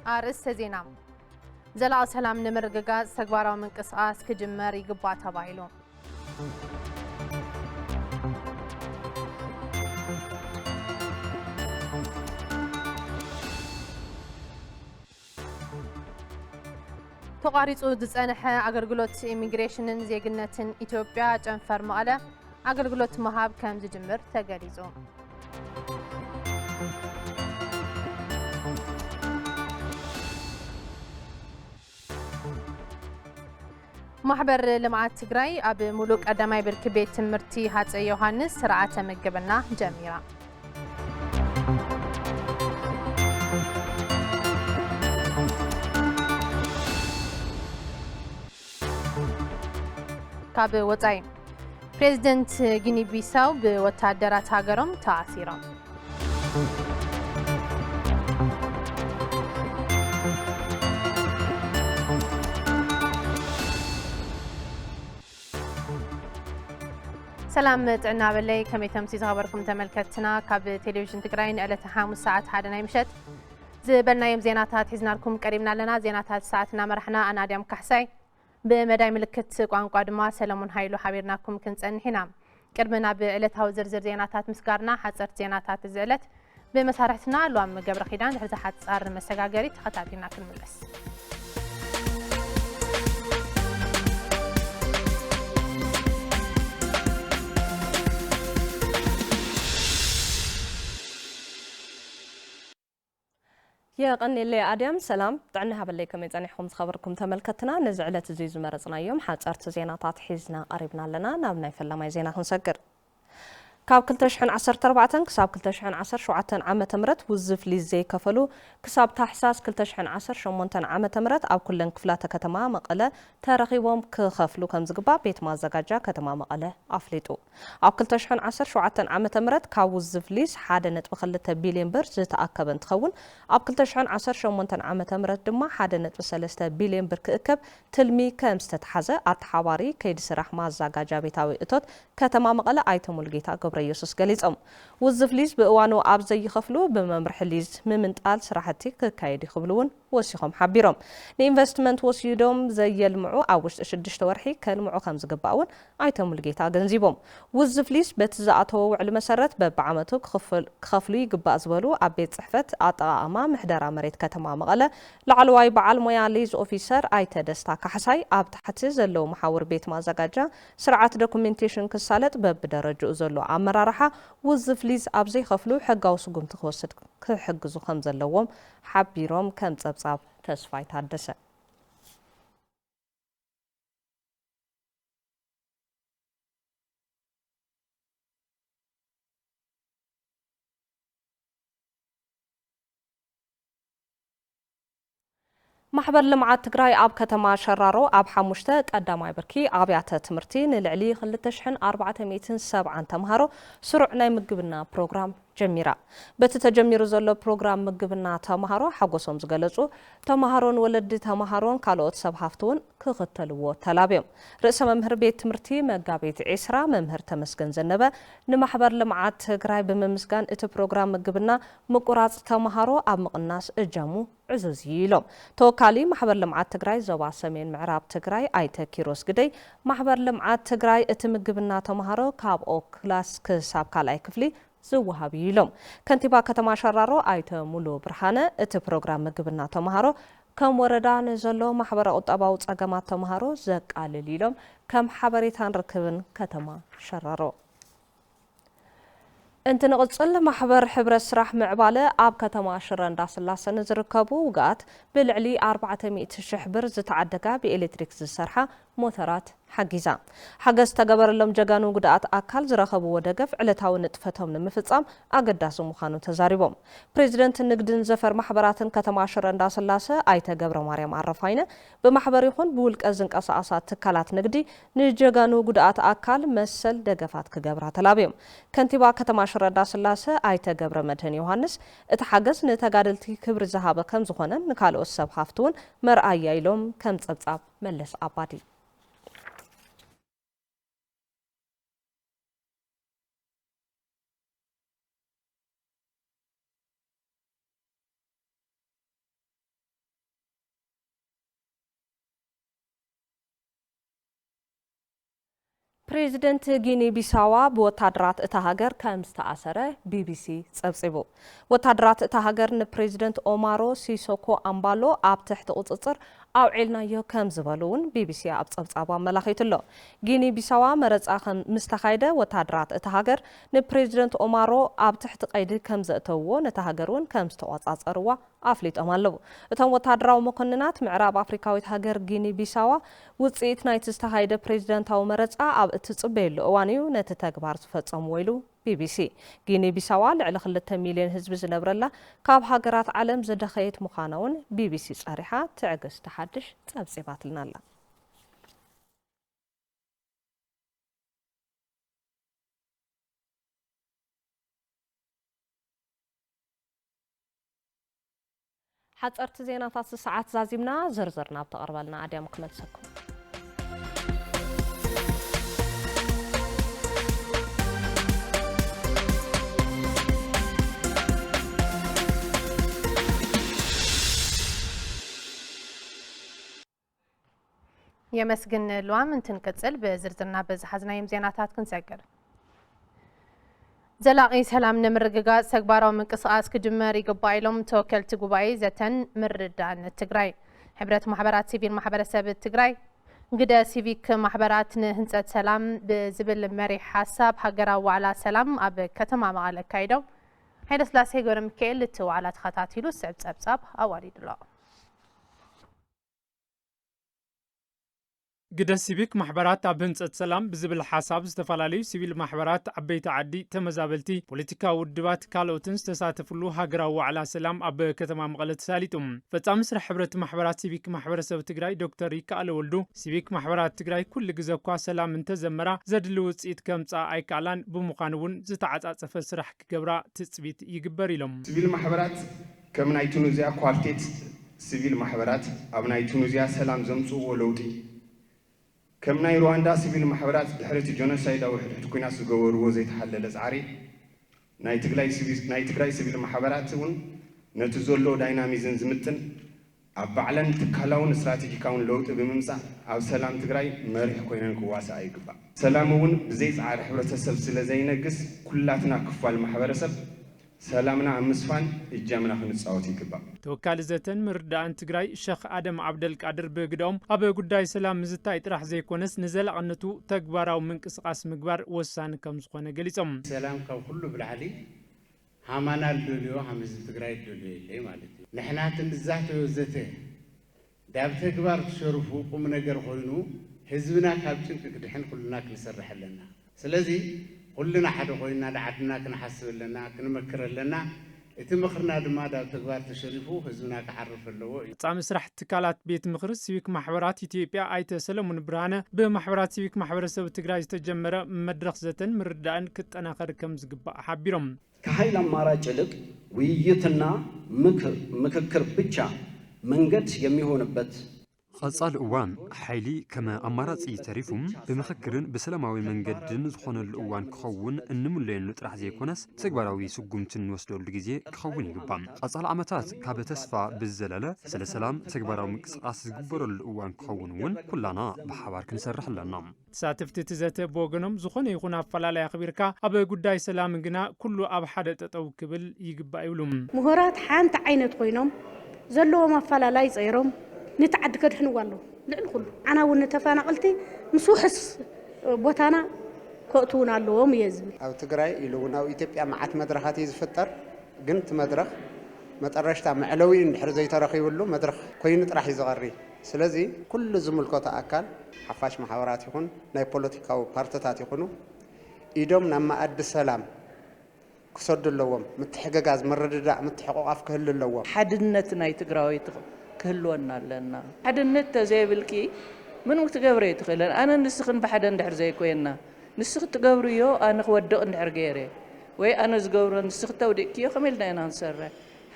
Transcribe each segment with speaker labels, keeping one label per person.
Speaker 1: أرس زينة زلا سلام نمرققا سقبارا من قصاص كجمر يقبا تبايلو تقاريصو دزانحة أغرقلوت إيميغريشنن زيقنتن إثيوبيا جنفر مقالة أغرقلوت مهاب كامز جمر تقاريزو محبر لمعات تقراي أب ملوك أدماي بركبيت تمرتي هاتس يوهانس سرعة مقبلنا جميرا كاب وطاي بريزيدنت غيني بيساو بوتادرات هاجرهم تأثيرهم سلام تعنا باللي كمي تمسي خبركم تملكتنا كاب تلفزيون تقراين على تحامل ساعات حدنا يمشت زبلنا يوم زيناتات حزناركم قريبنا لنا زيناتات ساعتنا مرحنا أنا ديام كحساي بمداي ملكت قوانقوا دما سلامون هايلو حبيرناكم كنصنحنا قربنا بعلتها وزرزر زيناتات مسكارنا حصرت زيناتات الزعلت بمسارحتنا لوام قبر خيدان حتى حتصار مسغاغري تخطاتينا كنملس
Speaker 2: يا قني اللي أديم سلام طعنا هبليكم يزانيحكم خبركم تملكتنا نزعلت زيزو مرزنا يوم حاصرت زيناتات حيزنا قريبنا لنا نابنا يفلما زينات نسكر كاب كلتشحن 14 كساب كلتشحن 17 عامة مرت وزف لي زي كفلو كساب تحساس كلتشحن 18 عامة مرت أو كلن كفلات كتما مقلة تاريخيهم كخفلو كم زقبا بيت ما زجاجة كتما مقلة أفليتو أو كلتشحن 17 عامة مرت كاب وزف ليس حدا نتبخلته بليون بر زتأكد نتخون أو كلتشحن 18 عامة مرت دما حدا نتبسلسته بليون بر كأكب تلمي كم ستحزة أتحواري كيد سرح ما زجاجة بيتاوي إتوت كتما مقلة أيتم الجيتا يوسس قاليصم وظف ليز بأوانو أب زي يخفلو بممرح ليز ممنتقال سراحتي كايد يخبلون وسيخم حبيرهم الانفستمنت وسيدوم زي المعو أوش شدشت ورحي كالمعو خمس قباون ايتم لقيتا جنزيبهم وظف ليز بتزاعته وعلى مسارات ببعمته كخفلو يقبا زبلو أبيت صحفت أطاع أمام محدرة مريت كتما مغلا لعلواي بعال مويا ليز أوفيسر ايتا دستا كحساي أب تحتي زلو محاور بيت ما زقاجا سرعة دوكومنتيشن كسالت ببدرجو زلو مرارحة وظف ليز أبزي خفلو حقاو سقوم تخوصد كحقزو خمزة اللوم حبيروم كم تبصاب تسفاي تادسة محبر لمعات تقراي أب كتما شرارو أب حموشتا قداماي بركي أبياتا تمرتين العلي خلتشحن 407 تمهارو سرعنا مقبلنا بروغرام جميرا بتتجميرو زلو بروغرام مقبلنا تمهارو حقوسهم زغلصو تمهارون ولد تمهارون كالوت سبحافتون كختلو تلابيم رئيس ممهر بيت تمرتي مقابيت عسرا ممهر تمسكن زنبه نمحبر لمعات تقراي بممسكن ات بروغرام مقبلنا مقراص تمهارو أب مقناس اجامو عزوزيلوم توكالي محبر لمعات تقراي زوا سمين معراب تقراي ايتا كيروس قدي محبر لمعات تقراي اتمقبنا تمهارو كاب او كلاس كساب كالاي كفلي زوهاب يلوم كنتيبا كتما شرارو ايتا مولو برحانة ات بروغرام مقبنا تمهارو كم وردان زلو محبر قطباو صقمات تمهارو زقال ليلوم كم حبريتان ركبن كتما شرارو انت نقصل محبر حبر السراح معبالة آب كتما شران داس اللاسة نزركبو وقات بالعلي 400 شحبر زتعدقا بإلكتريك زسرحة موثرات حقيزا حقس تقبر اللهم جاقانو قدات أكال زرخبو ودقف علتاو نتفتهم نمفتصام أقداسو مخانو تزاريبهم بريزيدنت النقدن زفر محبراتن كتما شران داس اللاسة آيتا قبر ماريام عرفاينة بمحبر يخون بولك أزنك أساسات تكالات نقدي نجاقانو قدات أكال مسل دقفات كقبرات لابيهم كنتيبا كتما شران داس اللاسة آيتا قبر مدهن يوهانس اتحقس نتقادلتي كبر زهابة كم زخونا نكالو السب حافتون مرآي يلوم كم تبصاب ملس أبادي بريزيدنت غيني بيساوا بوتادرات اتهاجر كمستأثرة BBC صبصبو وتادرات اتهاجر نبريزيدنت اومارو سيسوكو امبالو اب تحت قصصر اوعلنايو كم زبالون BBC اب صبصابا ملاخيتلو غيني بيساوا مرصا كم مستخايده وتادرات اتهاجر نبريزيدنت اومارو اب تحت قيد كم زأتوو نتهاجرون كم استواصاصروا افليت امالو اتم وتادراو مكننات معراب افريكاويت هاجر غيني بيساوا وصيت نايت استخايده بريزيدنتاو مرصا اب تጽበየሉ እዋን እዩ ነቲ ተግባር ዝፈጸሙ ወይሉ BBC ጊኒ ቢሳዋ ልዕሊ 2 ሚልዮን ህዝቢ ዝነብረላ ካብ ሃገራት ዓለም ዘደኸየት ምዃናውን BBC ጻሪሓ ትዕግስቲ ሓድሽ ጸብጺባትልና ኣላ ሓጸርቲ ዜናታት ሰዓት ዛዚምና ዝርዝርና ብተቐርበልና ኣድያም ክመልሰኩም
Speaker 1: يمسجن لوام تنقصل بزرزرنا بزحزنايم زيناتات كنسجل زلاقي سلام نمرغغا سغباراو منقسقاس كجمر يقبايلوم توكلت غباي زتن مردان التግራይ حبرت محبرات سيفيل محبرسب التግራይ እንግዳ ሲቪክ ማህበራት ንህንጸት ሰላም በዝብል መሪ ሐሳብ ሀገራዊ ዋዕላ ሰላም ኣብ ከተማ መቐለ ካይደው ኃይለስላሴ ገብረ ሚካኤል ተዋዕላ ተኸታቲሉ ሰብሰብጻብ አዋሪድሎ
Speaker 3: قد سيفيك محبرات أبنسة سلام بزبل حساب استفالالي سيفيل محبرات عبيت عدي تمزابلتي بوليتيكا ودبات كالوتنس تساتفلو هاجرا وعلى سلام أب كتما مغلط ساليتم فتامسر حبرة محبرات سيفيك محبرة سو تجراي دكتور ريكا ألولدو سيفيك محبرات تجراي كل جزاكوا سلام انتزمرا زدلوت إيد كمتا أي كالان بمقانون زتعت أتفسرح كجبرا تثبيت يجبري لهم
Speaker 4: سيفيل محبرات كمن أيتونوزيا كوارتيت سيفيل محبرات أبن أيتونوزيا سلام زمسو ولودي كم ناي رواندا سيفيل محبرات دحرت جنوسايد او حدود كوينا سغورو زيت حلل زعري ناي تግራይ سيفيل محبرات ون نتزولو دايناميزم زمتن ابعلن تكالاون استراتيجيكاون لوط بممصا اب سلام تግራይ مريح كوينن كواس ايغبا سلامون بزي صار حبرتسب سلازينغس كلاتنا كفال محبرسب سلامنا مسفان اجامنا خنصاوت يكبا
Speaker 3: توكال زتن مردان تግራይ شيخ ادم عبد القادر بغدوم ابي ጉዳይ ሰላም ዝታይ ጥራሕ ዘይኮነስ ንዘላቅነቱ ተግባራው ምንቅስቃስ ምግባር ወሳኒ ከም ዝኾነ ገሊጾም
Speaker 5: ሰላም ካብ ሁሉ ብላዕሊ ሃማና ልልዮ ሃምዝ ትግራይ ልልዮ ኢለይ ማለት እዩ ንሕና ትንዛተ ወዘተ ዳብ ተግባር ተሸርፉ ቁም ነገር ኮይኑ ህዝብና ካብ ጭንቅ ክድሕን ኩልና ክንሰርሕ ኣለና ስለዚ كلنا حدا خوينا لعدنا كنحسب لنا كنمكر لنا اتمخرنا دما دا تغبار تشريفو حزبنا كحرف اللو
Speaker 3: صام مسرح تكالات بيت مخرس سيفيك محبرات اثيوبيا ايت سلمون برهانه بمحبرات سيفيك محبرسب تግራይ ዝተጀመረ መድረኽ ዘተን ምርዳን ክጠናኸር ከም ዝግባ ሓቢሮም
Speaker 6: ከኃይል አማራጭ ይልቅ ውይይትና ምክክር ብቻ መንገድ የሚሆንበት
Speaker 7: خاصال أوان حيلي كما أمارات يتريفهم بمخكرن بسلاماوي منجدن زخون الأوان كخون النملين نطرح زي كونس تكبراوي سقومتن وصلوا لجزء كخون يقبام خاصال عمتات كاب تسفى بالزلالة سلام تكبراو مقصاص جبر الأوان كخون ون كلنا بحوار كنسرح لنا
Speaker 3: ساتفت تزات بوغنم زخون يكون فلالا يخبركا أبا قداي سلام جنا كله أب حدا تتوكبل يقبا يولم
Speaker 8: مهارات حانت عينت خوينهم زلوا ما فلالا يصيرهم نتعد كدحن والله لعل كله أنا ونتفانا قلتي مسوحس بوتانا كوتونا اللوم يزبي
Speaker 9: أو تقرأي يلونا ويتبقى معات مدرخات يزفتر قنت مدرخ ما ترشت معلوي نحر زي ترخي ولو مدرخ كوين راح يزغري سلازي كل زمل كوتا أكل حفاش محاورات يكون ناي بوليتيكا وبارتات يكونوا إيدهم نما أد السلام كسد اللوم متحقق مرددا متحقق أفكهل اللوم
Speaker 10: حدنت ناي تقرأي كلونا لنا حد النت زي بالكي من وقت قبري تخيلن أنا نسخن بحدا ندحر زي كوينا نسخ تقبريو أنا خودق ندحر غيري وي أنا زقبر نسخ توديكيو خميلنا أنا نسرح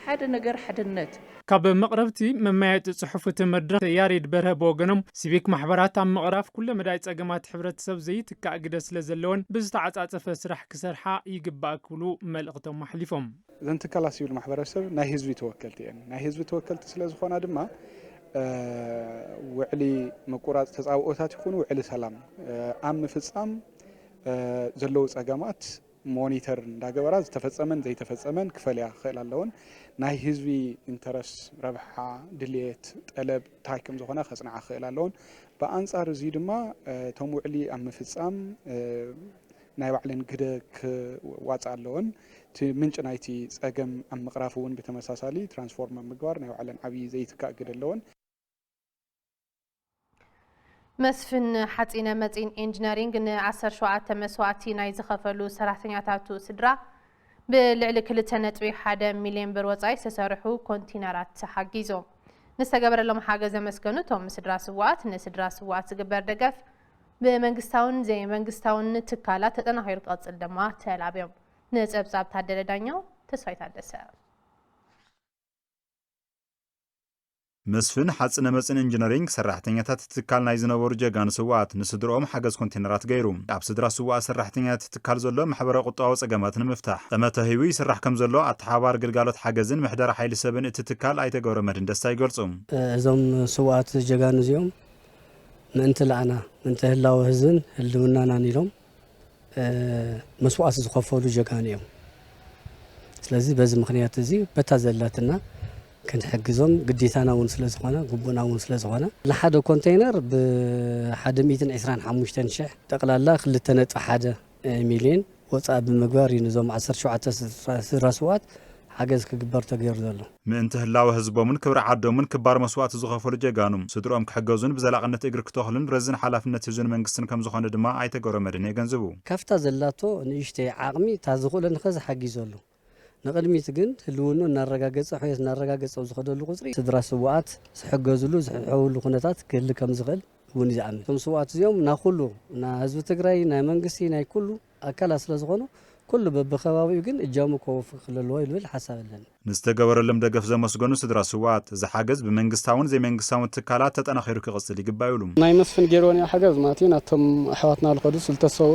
Speaker 10: حد نجر حد النت
Speaker 3: كاب مقربتي ممايت صحفة مدرخ ياريد بره بوغنم سيفيك محبرات عم مقرف كل مدايت أجماعات حبرت سب زيت كأجدس لزلون بزتعت أتفسرح كسرحة يجبا كلو ملقتهم محلفهم
Speaker 11: زنت كلا سيفيل محبرة سب نهيز توكلت يعني نهيز توكلت سلاز خونا دما وعلي مقورات تزاوؤات يكون وعلي سلام أم فصام زلوا أجمعات مونيتر داعبراز تفصمن زي تفصمن كفليا خلالون ناي حزبي انترس ربحا دليت طلب تايكم زخنا خصنا خلالون بأنصار زي دما توم وعلي أم فصام ناي وعلن كدك واصالون منጭ ናይቲ ጸገም ኣብ ምቕራፍ እውን ብተመሳሳሊ ትራንስፎርም ምግባር ናይ ባዕለን ዓብይ ዘይትካገደለውን
Speaker 1: መስፍን ሓጺነ መጺን ኢንጂነሪንግ ን17 መስዋዕቲ ናይ ዝኸፈሉ ሰራሕተኛታቱ ስድራ ብልዕሊ 2.1 ሚልዮን ብር ወጻኢ ዝተሰርሑ ኮንቲነራት ሓጊዞም ንዝተገበረሎም ሓገዝ ዘመስገኑ እቶም ስድራ ስዋዕት ንስድራ ስዋዕት ዝግበር ደገፍ ብመንግስታውን ዘይመንግስታውን ትካላት ተጠናኺሩ ክቕጽል ድማ ተላብዮም نزبزاب تعدل دانيو تسوي تعدسه
Speaker 12: مسفن حصن مصن انجينيرينج سراحتنيات تتكال ناي زنبور جغان سوات نسدروم حجز كونتينرات غيروم اب سدرا سوا سراحتنيات تتكال زلو محبر قطاو صقمات نمفتاح تمته هيوي سراح كم زلو اتحابار غلغالوت حجزن محدر حيل سبن تتكال ايتغور مدن دستا يغلصوم
Speaker 13: ازوم سوات جغان زيوم من تلعنا من تهلاو هزن هلونا نانيلوم مسوعات زخفولو جغانيوم ስለዚህ በዚህ ምክንያት እዚ በታዘላትና كنحجزهم قديتنا ونسلزخنا قبنا ونسلزخنا لحد كونتينر ب125 شح تقلالا خلتنا حاجه مليون وصاب مغبار ينزوم 10 راسوات حجز كبر تغير زلو
Speaker 12: من تهلاو حزبومن كبر عادومن كبار مسوات زخفل جغانوم سدروم كحجزون بزلاقنت اجر كتوخلن رزن حلافنت يزن منغستن كم زخونه دما ايتغورمدن يغنزبو
Speaker 13: كفتا زلاتو نيشتي عقمي تازخولن خز حجزولو نقدميت ግን ህልውኑ እናረጋገጸ ሆይስ እናረጋገጸ ዝኸደሉ ቁጽሪ ስድራ ስዋዓት ዝሕገዝሉ ዝሕውሉ ኩነታት ክህል ከም ዝኽእል እውን ይዛዕም ቶም ስዋዓት እዚኦም ና ኩሉ ና ህዝቢ ትግራይ ናይ መንግስቲ ናይ ኩሉ ኣካላት ስለ ዝኾኑ ኩሉ በብኸባቢው ግን እጃሙ ኮፍ ክልልዎ ይብል ሓሳብ ኣለኒ
Speaker 12: ንስተገበረሎም ደገፍ ዘመስገኑ ስድራ ስዋዓት ዝሓገዝ ብመንግስታውን ዘይመንግስታውን ትካላት ተጠናኺሩ ክቕጽል ይግባዩሉ
Speaker 11: ናይ መስፍን ጌሮን ሓገዝ ማለት ናቶም ኣሕዋትና ልኸዱ ስልተሰው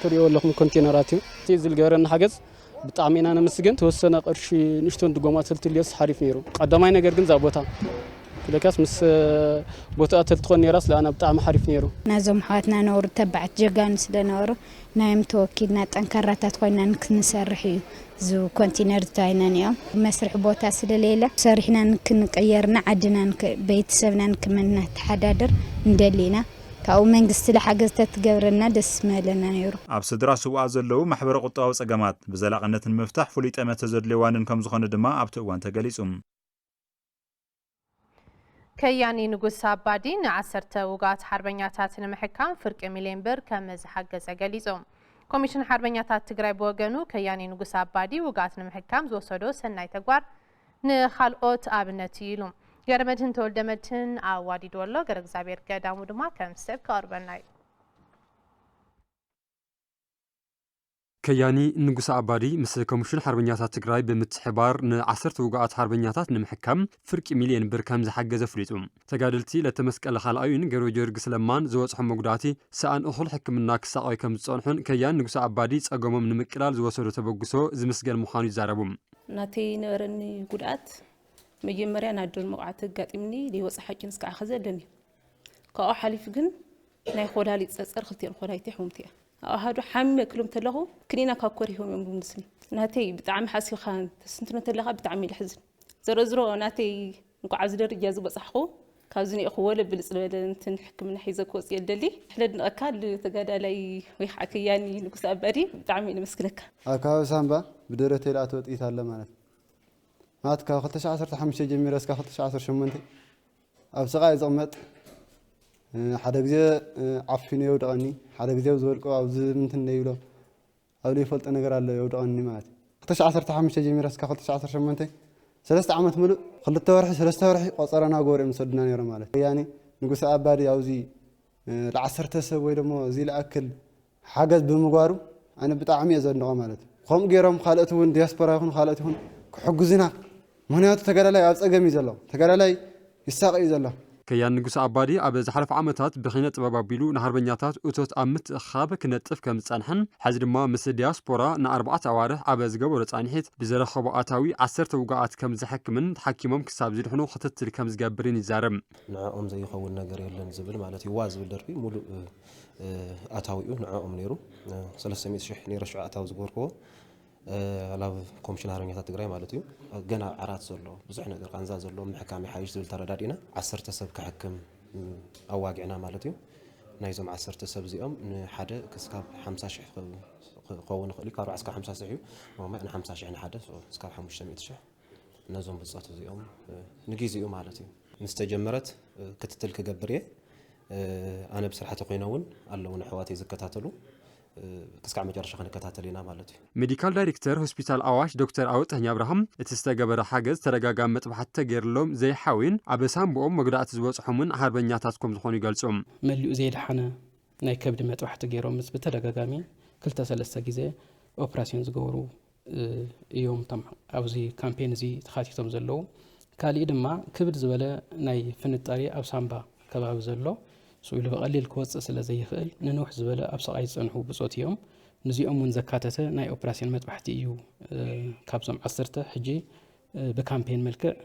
Speaker 11: ትሪኦ ለኩም ኮንቴነራት እዩ ዝልገበረና ሓገዝ بطعمي انا مسجن توسنا قرش نشتون دغومات تلتليس حريف نيرو قداماي ነገር ግን ዛቦታ ለካስ ምስ ቦታ ተልትኮን የራስ ለአና በጣም حريف نيرو
Speaker 14: ናዞም ሐዋትና ነውር ተባዕት ጀጋን ስለነውሩ ናይም ተወኪልና ጠንካራታት ኮይና ንክንሰርሕ ዙ ኮንቲነር ታይናን ያው መስርሕ ቦታ ስለሌለ ሰርሕና ንክንቀየርና ዓድና ቤተሰብና ንክመና ተሓዳደር እንደሊና ካው መንግስት ለሐገዝ ተትገብረና ደስ ማለና ነይሩ
Speaker 12: ኣብ ስድራ ስዋ ዘለው ማሕበር ቁጣው ጸገማት በዘላቅነትን መፍታሕ ፍሉይ ጠመተ ዘድልዋንን ከም ዝኾነ ድማ ኣብ ትእዋን ተገሊጹም
Speaker 1: ከያኒ ንጉስ አባዲ ን10 ውጋት ሓርበኛታት ንምሕካም ፍርቂ ሚልዮን ብር ከም ዝሓገዘ ገሊጾም ኮሚሽን ሓርበኛታት ትግራይ በወገኑ ከያኒ ንጉስ አባዲ ውጋት ንምሕካም ዝወሰዶ ሰናይ ተግባር ንኻልኦት ኣብነት ይሉም ገረመድን ተወልደመድን አዋዲ ዶሎ ገረ እግዚአብሔር ገዳሙ ድማ ከምሰብ ካርበናይ
Speaker 7: ከያኒ ንጉስ አባዲ ምስ ኮሚሽን ሓርበኛታት ትግራይ ብምትሕባር ን10 ውጋት ሓርበኛታት ንምሕካም ፍርቂ ሚልዮን ብር ከም ዝሓገዘ ፍሊጡ ተጋድልቲ ለተመስቀለ ኻልኣዩን ገሮ ጀርግስ ለማን ዝወጽሖም መጉዳእቲ ሰኣን እኹል ሕክምና ክሳቆይ ከም ዝጸንሑን ከያን ንጉስ አባዲ ጸገሞም ንምቅላል ዝወሰዶ ተበግሶ ዝምስገን ምዃኑ ይዛረቡ
Speaker 15: ናቲ ነበረኒ ጉዳት መጀመሪያ ናድር መቅዓት ጋጢምኒ ሊወጽ ሓቂን ስካ አኸዘለኒ ካው ሓሊፍ ግን ናይ ኾዳሊ ጸጸር ክልቴን ኾዳይቲ ሕሙምቲያ ኣሃዱ ሓሚ ክሎም ተለኹ ክኒና ካኮር ይሆም እዮም ብምስሊ ናተይ ብጣዕሚ ሓሲኻ ተስንትነ ተለኻ ብጣዕሚ ልሕዝን ዘረዝሮ ናተይ እንኳዕ ዝደረጃ ዝበጻሕኹ ካብዝኒ እኽወለ ብልጽ ዝበለ እንትን ሕክምና ሒዘ ክወጽ የደሊ ሕለድ ንቐካል ተጋዳላይ ወይ ከዓ ከያኒ ንጉስ አባዲ ብጣዕሚ ንመስክለካ
Speaker 16: ኣካባቢ ሳምባ ብደረተይ ላኣት ወጢት ኣለ ማለት مات كا 2015 جميرة اسكا 2018 اب سقاي زقمط حدا غزي عفينه يودقني حدا غزي زولقو اب زمنتن نيلو ابلي يفلط ነገር አለ يودقني ማለት 2015 جميرة اسكا 2018 3 ዓመት ሙሉ 2 ወርሒ 3 ወርሒ ቆጸረና ጎርም ሰድና ነይሮ ማለት ያኒ ንጉስ አባዲ ያውዚ ለ10 ሰብ ወይ ደሞ እዚ ለአክል ሓገዝ ብምጓሩ አነ ብጣዕሚ የዘንቆ ማለት ከም ገይሮም ካልአቱን ዲያስፖራ ይኹን ካልአቱን ክሕግዙና ምክንያቱ ተጋዳላይ ኣብ ጸገም እዩ ዘሎ ተጋዳላይ ይሳቀይ ዘሎ
Speaker 7: ከያን ንጉስ አባዲ ኣብ ዝሓለፈ ዓመታት ብኺነ ጥበብ ኣቢሉ ንሃርበኛታት እቶት ኣብ ምትእኻብ ክነጥፍ ከም ዝጸንሐን ሕዚ ድማ ምስ ዲያስፖራ ን4 ኣዋርሕ ኣብ ዝገበሮ ጻንሒት ብዝረኸቦ ኣታዊ 10 ውግኣት ከም ዝሕክምን ተሓኪሞም ክሳብ ዝድሕኑ ክትትል ከም ዝገብርን ይዛረብ
Speaker 17: ንዓኦም ዘይኸውን ነገር የለን ዝብል ማለት እዩ ዋ ዝብል ደርቢ ሙሉእ ኣታዊኡ ንዓኦም ነይሩ 300,000 ነይሩ ኣታዊ ዝገበርክዎ ላብ ኮሚሽን ሃርበኛታት ትግራይ ማለት እዩ ገና ዓራት ዘሎ ብዙሕ ነገር ቃንዛ ዘሎ ምሕካም ይሓይሽ ዝብል ተረዳዲና 10 ሰብ ክሕክም ኣዋጊዕና ማለት እዩ ናይዞም 10 ሰብ እዚኦም ንሓደ ክስካብ 50,000 ክኸውን ይኽእል ካብ 40 እስካብ 50,000 እዩ ሞማ ን50,000 ንሓደ እስካብ 500,000 ነዞም ብፅት እዚኦም ንጊዜኡ ማለት እዩ ምስ ተጀመረት ክትትል ክገብር እየ ኣነ ብስራሕቲ ኮይነውን ኣለውን ኣሕዋተይ ዝከታተሉ ክስካዕ መጨረሻ ክንከታተል ኢና ማለት እዩ
Speaker 7: ሜዲካል ዳይሬክተር ሆስፒታል ኣዋሽ ዶክተር ኣውጥህኛ አብርሃም እቲ ዝተገበረ ሓገዝ ተረጋጋሚ መጥባሕቲ ተገይርሎም ዘይሓዊን ኣብ ሳንቦኦም መጉዳእቲ ዝበፅሖምን ሃርበኛታት ከም ዝኾኑ ይገልጾም
Speaker 18: መሊኡ ዘይድሓነ ናይ ከብዲ መጥባሕቲ ገይሮም ምስ ብተደጋጋሚ 2-3 ግዜ ኦፕራሲዮን ዝገበሩ እዮም ኣብዚ ካምፔን እዚ ተኻቲቶም ዘለዉ ካልእ ድማ ክብድ ዝበለ ናይ ፍንጣሪ ኣብ ሳንባ ከባቢ ዘሎ سويل بقليل كوتس سلازي خيل ننوح زبالة أبصق أي صنحو بصوتيهم نزيهم من زكاتته ناي أوبراسيون متبحتي يو كابزم عصرته حجي بكامبين ملكة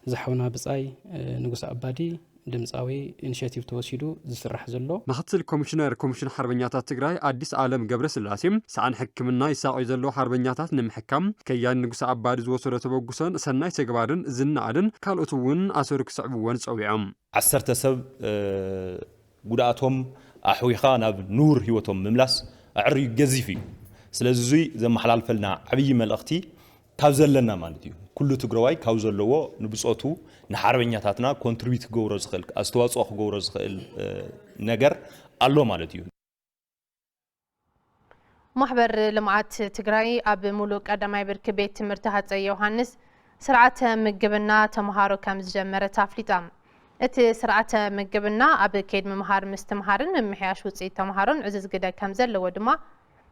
Speaker 18: بزحونا بصاي نقص أبادي دمزاوي إنشيتيف توسيدو زسرح زلو
Speaker 7: مختص كوميشن حربنياتات تግራይ አዲስ ዓለም ገብረ ስላሴም ሰዓን ሕክምና ይሳቆይ ዘሎ حربنياتات ንምሕካም ከያን ንጉስ አባዲ ዝወሰደ ተበጉሰን ሰናይ ተግባርን ዝናአልን ካልኦቱውን አሰሩ ክስዕብወን ጸዊዖም
Speaker 19: 10 ሰብ ጉዳአቶም አሕዊኻ ናብ ኑር ህይወቶም ምምላስ አዕሪ ገዚፍ እዩ ስለዚ ዘመሐላልፈልና ዓብይ መልእኽቲ ካብ ዘለና ማለት እዩ ኩሉ ትግራዋይ ካብ ዘለዎ ንብጾቱ ንሓርበኛታትና ኮንትሪቢዩት ገብሮ ዝኽእል ኣስተዋጽኦ ክገብሮ ዝኽእል ነገር ኣሎ ማለት እዩ
Speaker 1: ማሕበር ልምዓት ትግራይ ኣብ ሙሉእ ቀዳማይ ብርኪ ቤት ትምህርቲ ሃፀይ ዮሃንስ ስርዓተ ምግብና ተምሃሮ ከም ዝጀመረ ኣፍሊጣ እቲ ስርዓተ ምግብና ኣብ ከይድ ምምሃር ምስትምሃርን ምምሕያሽ ውፅኢት ተምሃሮን ዕዙዝ ግደ ከም ዘለዎ ድማ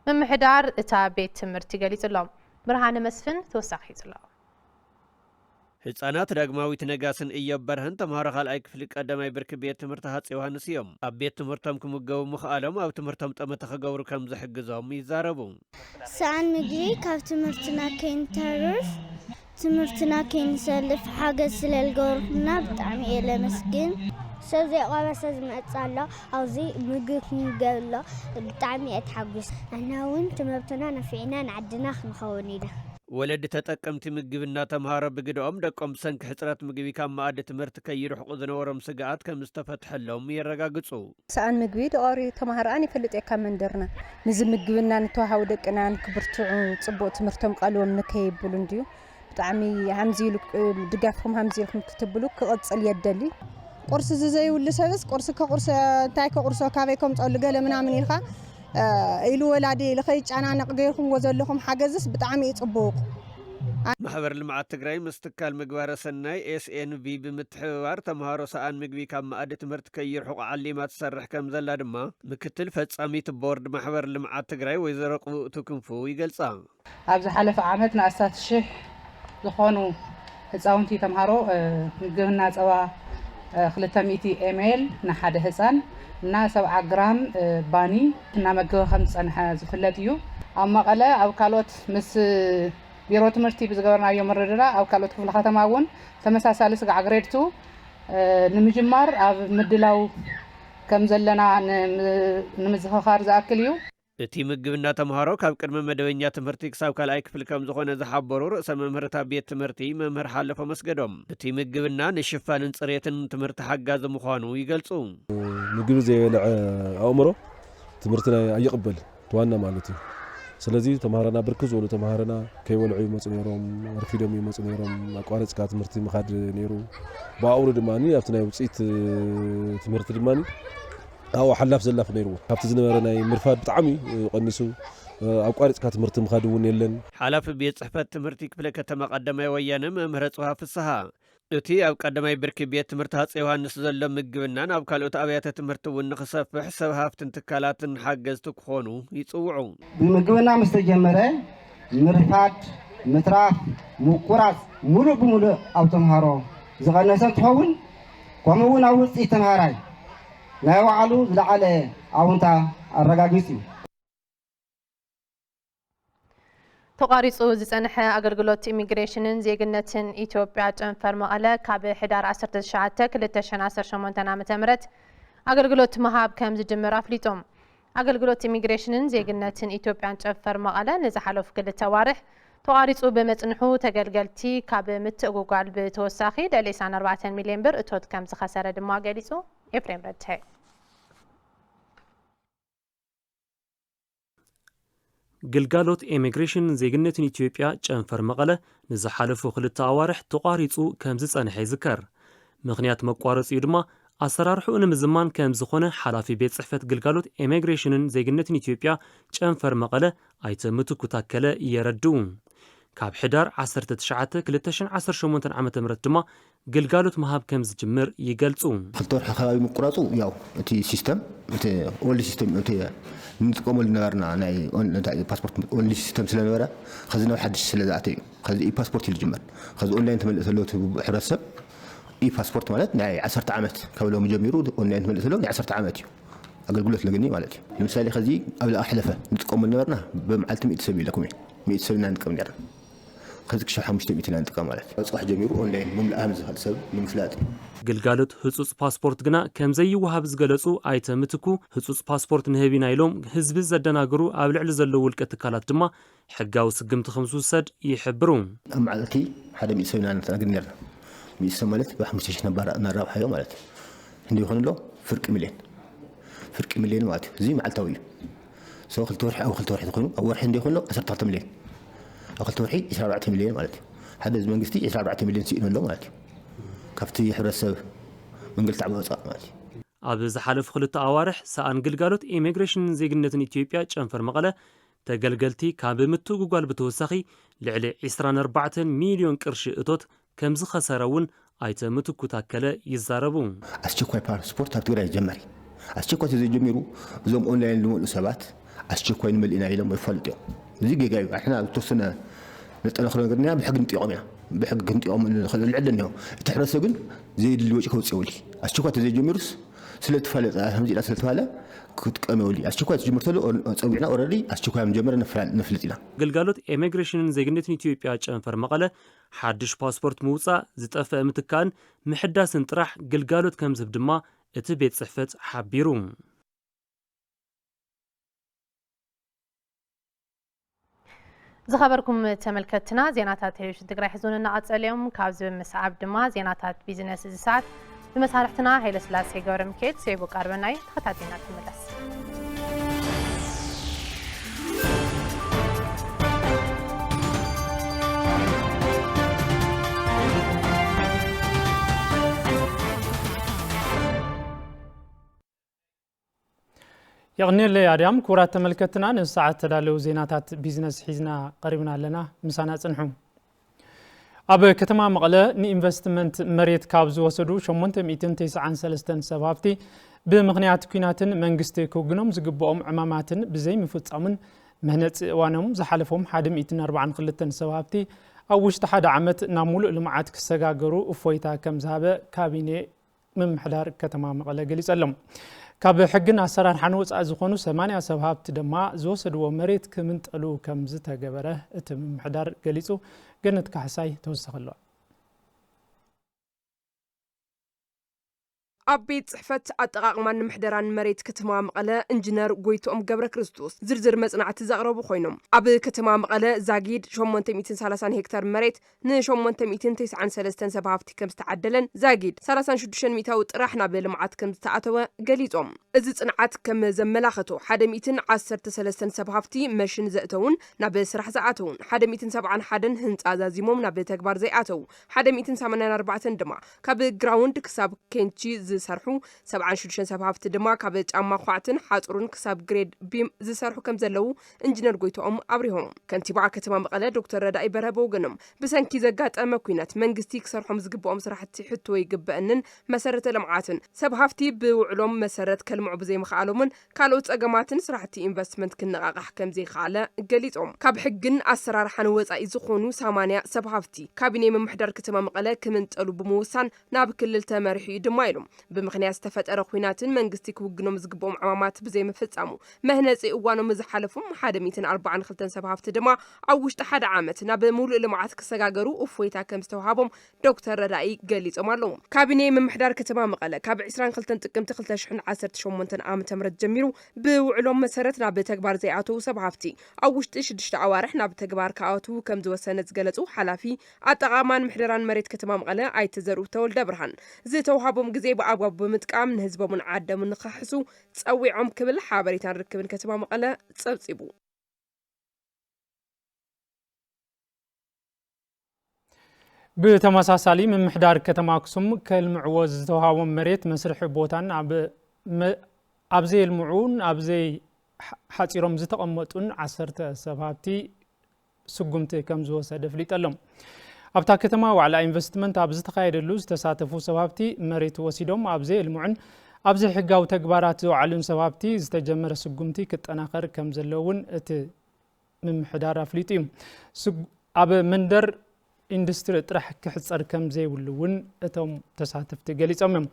Speaker 1: ምምሕዳር እታ ቤት ትምህርቲ ገሊጽሎም ብርሃነ መስፍን ተወሳኺ ይጽላው
Speaker 20: ህፃናት ዳግማዊት ነጋስን እየበርህን ተምሃሮ ካልኣይ ክፍሊ ቀዳማይ ብርኪ ቤት ትምህርቲ ሃፀይ ዮሃንስ እዮም ኣብ ቤት ትምህርቶም ክምገቡ ምኽኣሎም ኣብ ትምህርቶም ጠመተ ክገብሩ ከም ዝሕግዞም ይዛረቡ
Speaker 21: ሰዓን ምግቢ ካብ ትምህርትና ከይንተርፍ ትምህርትና ከይንሰልፍ ሓገዝ ስለልገበርኩና ብጣዕሚ እየ ለመስግን ሰብ ዘይቆበሰ ዝመጽ ኣሎ ኣብዚ ምግቢ ክንገብሎ ብጣዕሚ እየ ተሓጒስ ኣነ እውን ትምህርትና ነፊዕና ንዓድና ክንኸውን ኢለ
Speaker 20: ወለድ ተጠቀምቲ ምግብና ተምሃሮ ብግድኦም ደቆም ሰንኪ ሕፅረት ምግቢ ካብ ማኣዲ ትምህርቲ ከይርሕቁ ዝነበሮም ስግኣት ከም ዝተፈትሐሎም ይረጋግጹ
Speaker 22: ሰዓን ምግቢ ደቆሪ ተምሃሮኣን ይፈልጥ እየ ካብ መንደርና ንዚ ምግብና ንተዋሃቡ ደቅና ንክብርትዑ ጽቡቕ ትምህርቶም ቃልዎም ንከይብሉ እንድዩ ብጣዕሚ ሃምዚሉ ድጋፍኩም ሃምዚልኩም ክትብሉ ክቕጽል የደሊ ቁርሲ ዝዘይብሉ ሰብስ ቁርሲ ከቁርሲ እንታይ ከቁርሶ ካበይኩም ጸሉ ገለ ምናምን ኢልካ ኢሉ ወላዲ ለኸይጫናነቕ ገይርኩም ወዘለኹም ሓገዝስ ብጣዕሚ ይጽቡቕ
Speaker 20: ማሕበር ልምዓት ትግራይ ምስትካል ምግባረ ሰናይ SNV ብምትሕብባር ተምሃሮ ሰዓን ምግቢ ካብ ማኣዲ ትምህርቲ ከይርሕቁ ዓሊማ ትሰርሕ ከም ዘላ ድማ ምክትል ፈጻሚት ቦርድ ማሕበር ልምዓት ትግራይ ወይዘሮ ቅብኡቱ ክንፉ ይገልጻ
Speaker 23: ኣብዚ ሓለፈ ዓመት ን10,000 ዝኾኑ ህፃውንቲ ተምሃሮ ምግብና ጸባ 200 ml ንሓደ ህፃን እና 7 ግራም ባኒ እና መገበ ከም ጸንሐ ዝፍለጥ እዩ ኣብ መቐለ ኣብ ካልኦት ምስ ቢሮ ትምህርቲ ብዝገበርናዮ መረዳዳ ኣብ ካልኦት ክፍለ ከተማ እውን ተመሳሳሊ ስጋዕ ግሬድ 2 ንምጅማር ኣብ ምድላው ከም ዘለና ንምዝኽኻር ዝኣክል እዩ
Speaker 20: እቲ ምግብና ተምሃሮ ካብ ቅድመ መደበኛ ትምህርቲ ክሳብ ካልኣይ ክፍሊ ከም ዝኾነ ዝሓበሩ ርእሰ መምህርታ ቤት ትምህርቲ መምህር ሓለፈ መስገዶም እቲ ምግብና ንሽፋንን ጽሬትን ትምህርቲ ሓጋዚ ምዃኑ ይገልጹ
Speaker 24: ምግቢ ዘይበልዐ ኣእምሮ ትምህርትና ኣይቕበል ተዋና ማለት እዩ ስለዚ ተምሃረና ብርክት ዝበሉ ተምሃረና ከይበልዑ ይመፁ ነይሮም ረፊዶም ይመፁ ነይሮም ኣቋረፅካ ትምህርቲ ምኻድ ነይሩ ብኣውሩ ድማኒ ኣብቲ ናይ ውፅኢት ትምህርቲ ድማኒ ኣው ሓላፍ ዘላፍ ነይሩ ካብቲ ዝነበረ ናይ ምርፋድ ብጣዕሚ ቀኒሱ ኣቋረፅካ ትምህርቲ ምኻድ እውን የለን
Speaker 20: ሓላፊ ቤት ጽሕፈት ትምህርቲ ክፍለ ከተማ ቀዳማይ ወያነ መምህር ጽዋ ፍስሓ እቲ ኣብ ቀዳማይ ብርኪ ቤት ትምህርቲ ሃፀይ ዮሃንስ ዘሎ ምግብና ናብ ካልኦት ኣብያተ ትምህርቲ እውን ንኽሰፍሕ ሰብ ሃፍትን ትካላትን ሓገዝቲ ክኾኑ ይጽውዑ
Speaker 25: ብምግብና ምስ ተጀመረ ምርፋድ ምትራፍ ምቁራፅ ሙሉእ ብሙሉእ ኣብ ተምሃሮ ዝቐነሰ እንትኸውን ከምኡውን ኣብ ውፅኢት ተምሃራይ ናይ ባዕሉ ዝለዓለ ኣውንታ ኣረጋጊፁ እዩ
Speaker 1: ተቋሪጹ ዝጸንሐ ኣገልግሎት ኢሚግሬሽንን ዜግነትን ኢትዮጵያ ጨንፈር መቐለ ካብ ሕዳር 19 2018 ዓ.ም ኣገልግሎት መሃብ ከም ዝጅምር ኣፍሊጦም ኣገልግሎት ኢሚግሬሽንን ዜግነትን ኢትዮጵያን ጨንፈር መቐለ ንዝሓለፉ 2 ወርሕ ተቋሪጹ በመጽንሑ ተገልገልቲ ካብ ምትእጉጓል ብተወሳኺ ልዕሊ 4 ሚልዮን ብር እቶት ከም ዝኸሰረ ድማ ገሊጹ ኤፍሬም ረድሐ
Speaker 2: ግልጋሎት ኢሚግሬሽን ዜግነትን ኢትዮጵያ ጨንፈር መቐለ ንዝሓለፉ 2 ኣዋርሕ ተቋሪጹ ከም ዝጸንሐ ይዝከር ምኽንያት መቋረጺኡ ድማ ኣሰራርሑኡ ንምዝማን ከም ዝኾነ ሓላፊ ቤት ጽሕፈት ግልጋሎት ኢሚግሬሽንን ዜግነትን ኢትዮጵያ ጨንፈር መቐለ ኣይተ ምትኩ ታከለ የረድኡ ካብ ሕዳር 19 2018 ዓ.ም ድማ ግልጋሎት መሃብ ከም ዝጅምር ይገልጹ
Speaker 4: ክልተ ወርሒ ከባቢ ምቁራጹ ያው እቲ ሲስተም እቲ ኦንሊ ሲስተም እቲ ንጥቀመሉ ነበርና ናይ ፓስፖርት ኦንሊ ሲስተም ስለነበረ ከዚ ነው ሓድሽ ስለዛእተዩ ከዚ ፓስፖርት ይልጅመር ከዚ ኦንላይን ተመልእተለቱ ሕብረተሰብ ፓስፖርት ማለት ናይ 10 ዓመት ካብሎም ጀሚሩ ኦንላይን ተመልእተለው ናይ 10 ዓመት እዩ ኣገልግሎት ለግኒ ማለት እዩ ለምሳሌ ከዚ ኣብ ኣሕለፈ ንጥቀመሉ ነበርና በመዓልቲ 100 ሰብ ኢለኩም 100 ሰብ ንጥቀም ነርና ከዚ ክሻ 500 ንጥቀም ማለት ጽባሕ ጀሚሩ ኦንላይን መምላእም ዝኽእል ሰብ ንምፍላጥ
Speaker 2: ግልጋሎት ህጹጽ ፓስፖርት ግና ከም ዘይወሃብ ዝገለጹ ኣይተ ምትኩ ህጹጽ ፓስፖርት ንህቢና ኢሎም ህዝቢ ዘደናግሩ ኣብ ልዕሊ ዘለዎ ውልቀ ትካላት ድማ ሕጋዊ ስግምቲ ከም ዝውሰድ ይሕብሩ
Speaker 4: ኣብ መዓልቲ 100 ሰብ ንተናግር ነርና ሚስተ ማለት በ5000 ነበር እናራብሐዮ ማለት እንዴ ይሆንሎ ፍርቅ ሚሊዮን ማለት እዚ መዓልታዊ እዩ ሰው ክልተ ወርሒ ኣብ ክልተ ወርሒ ተኮይኑ ኣብ ወርሒ እንዴ ይሆንሎ 12 ሚሊዮን ኣብ ክልተ ወርሒ 24 ሚሊዮን ማለት ሓደ ህዝቢ መንግስቲ 24 ሚሊዮን ሲኢኖሎ ማለት ካብቲ ሕብረተሰብ መንገድ ተዓወጻ ማለት
Speaker 2: ኣብ ዝሓለፉ 2 ኣዋርሕ ሰኣን ግልጋሎት ኢሚግሬሽን ዜግነትን ኢትዮጵያ ጨንፈር መቐለ ተገልገልቲ ካብ ምትጉጓል ብተወሳኺ ልዕሊ 24 ሚሊዮን ቅርሺ እቶት ከም ዝኸሰረውን ኣይተ ምትኩ ታከለ ይዛረቡ
Speaker 4: ኣስቸኳይ ፓስፖርት ኣብ ትግራይ ጀመሪ ኣስቸኳይ ተጀሚሩ እዞም ኦንላይን ልመሉ ሰባት ኣስቸኳይ ንመልኢና ኢሎም ይፈልጡ እዚ ጌጋዩ احنا ተወሰነ ነጠናኽሮ ነገርና ብሕግ ንጥቆም ኢና ብሕግ ክንጥቆም ልዕለን ነው እቲ ሕብረተሰብ ግን ዘይድሊ ወጪ ከውፅውሊ ኣስቸኳይ ተጀሚሩስ ስለተፈለጠ همزيላ ስለተባለ ክትቀመውሊ ኣስቸኳይ ተጀምርተሉ ፀዊዕና ኦሬዲ ኣስቸኳይ መጀመር ነፍልጥ ኢና
Speaker 2: ግልጋሎት ኢሚግሬሽንን ዜግነትን ኢትዮጵያ ጨንፈር መቐለ ሓድሽ ፓስፖርት ምውፃእ ዝጠፍአ ምትካን ምሕዳስን ጥራሕ ግልጋሎት ከም ዝህብ ድማ እቲ ቤት ጽሕፈት ሓቢሩ
Speaker 1: ዝኸበርኩም ተመልከትና ዜናታት ቴሌቪዥን ትግራይ ሕዙን እናቐጸልዮም ካብ ዝምስዓብ ድማ ዜናታት ቢዝነስ እዚ ሰዓት ብመሳርሕትና ሃይለስላሴ ገብረ ሚካኤል ሰይቡ ቀርበናይ ተኸታቲና ትመለስ
Speaker 3: يغني لي أريام كورات تملكتنا نساعد تدالو زيناتات بيزنس حيزنا قريبنا لنا مسانا تنحو أب كتما مقالة ني انفستمنت مريت كابز وسدو شمونت 293 سبابتي بمغنيات كيناتن منغستي كوغنوم زقبوهم عماماتن بزي مفتصامن مهنت وانهم زحالفهم 142 سبابتي أوشت حدا عمت نامولو لمعات كسغاغرو افويتا كمزهابه كابيني ممحدار كتما مقالة قليس ألم ካብ ሕግን ኣሰራርሓን ወጻኢ ዝኾኑ 80 ሰብ ሃብቲ ድማ ዝወሰድዎ መሬት ክምንጠሉ ከም ዝተገበረ እቲ ምምሕዳር ገሊጹ ገነት ካሕሳይ ተወሰኸሉ
Speaker 5: ኣብ ቤት ጽሕፈት ኣጠቓቕማን ንምሕደራን መሬት ከተማ መቐለ ኢንጂነር ጎይቶኦም ገብረ ክርስቶስ ዝርዝር መጽናዕቲ ዘቕረቡ ኮይኖም ኣብ ከተማ መቐለ ዛጊድ 830 ሄክታር መሬት ን893 ሰብ ሃብቲ ከም ዝተዓደለን ዛጊድ 36 ሚታዊ ጥራሕ ናብ ልምዓት ከም ዝተኣተወ ገሊጾም እዚ ጽንዓት ከም ዘመላኽቶ 113 ሰብ ሃብቲ መሽን ዘእተውን ናብ ስራሕ ዝኣተውን 171 ህንጻ ዛዚሞም ናብ ተግባር ዘይኣተው 184 ድማ ካብ ግራውንድ ክሳብ ኬንቺ ዝሰርሑ 76 ሰብሃፍቲ ድማ ካብ ጫማ ኳዕትን ሓጹርን ክሳብ ግሬድ ቢም ዝሰርሑ ከም ዘለው ኢንጂነር ጎይቶኦም አብሪሆም ከንቲባ ከተማ መቀለ ዶክተር ረዳኢ በርሀ ወገኖም ብሰንኪ ዘጋጠመ ኩናት መንግስቲ ክሰርሖም ዝግብኦም ስራሕቲ ሕቶ ይግበአንን መሰረተ ልምዓትን ሰብሃፍቲ ብውዕሎም መሰረት ከልምዑ ብዘይምኽኣሎምን ካልኦት ጸገማትን ስራሕቲ ኢንቨስትመንት ክነቃቃሕ ከም ዘይከኣለ ገሊጾም ካብ ሕግን አሰራርሓን ወጻኢ ዝኾኑ 80 ሰብሃፍቲ ካቢኔ ምምሕዳር ከተማ መቀለ ክምንጠሉ ብምውሳን ናብ ክልል ተመሪሑ ድማ ኢሎም ብምኽንያት ዝተፈጠረ ኩናትን መንግስቲ ክውግኖም ዝግብኦም ዕማማት ብዘይ ምፍጻሙ መህነጺ እዋኖም ዝሓለፉም 142 ሰብሃፍቲ ድማ ኣብ ውሽጢ ሓደ ዓመት ናብ ሙሉእ ልምዓት ክሰጋገሩ እፎይታ ከም ዝተወሃቦም ዶክተር ረዳኢ ገሊጾም ኣለዉ ካቢኔ ምምሕዳር ከተማ መቀለ ካብ 22 ጥቅምቲ 2018 ዓ.ም ጀሚሩ ብውዕሎም መሰረት ናብ ተግባር ዘይኣተው ሰብሃፍቲ ኣብ ውሽጢ 6 ኣዋርሕ ናብ ተግባር ከኣትው ከም ዝወሰነ ዝገለጹ ሓላፊ ኣጠቓማን ምሕደራን መሬት ከተማ መቀለ ኣይተዘርኡ ተወልደ ብርሃን ዝተውሃቦም ግዜ በአግባቡ በመጥቃም ንህዝቦምን ዓደምን ንኸሕሱ ጸዊዖም ክብል ሓበሬታን ርክብን ከተማ መቀለ ጸብጺቡ
Speaker 3: ብተመሳሳሊ ምምሕዳር ከተማ አክሱም ከልምዕዎ ዝተውሃቦም መሬት መስርሕ ቦታን ኣብዘይ ልምዑን ኣብዘይ ሓፂሮም ዝተቐመጡን 10 ሰብሃፍቲ ስጉምቲ ከም ዝወሰደ ፍሊጠሎም ኣብታ ከተማ ዋዕላ ኢንቨስትመንት ኣብ ዝተካየደሉ ዝተሳተፉ ሰብሃፍቲ መሬት ወሲዶም ኣብዘይ ልምዑን ኣብዘይ ሕጋዊ ተግባራት ዝውዕሉን ሰብሃፍቲ ዝተጀመረ ስጉምቲ ክጠናኸር ከም ዘለውን እቲ ምምሕዳር ኣፍሊጡ እዩ ኣብ መንደር ኢንዱስትሪ ጥራሕ ክሕፀር ከም ዘይብሉውን እቶም ተሳተፍቲ ገሊጾም እዮም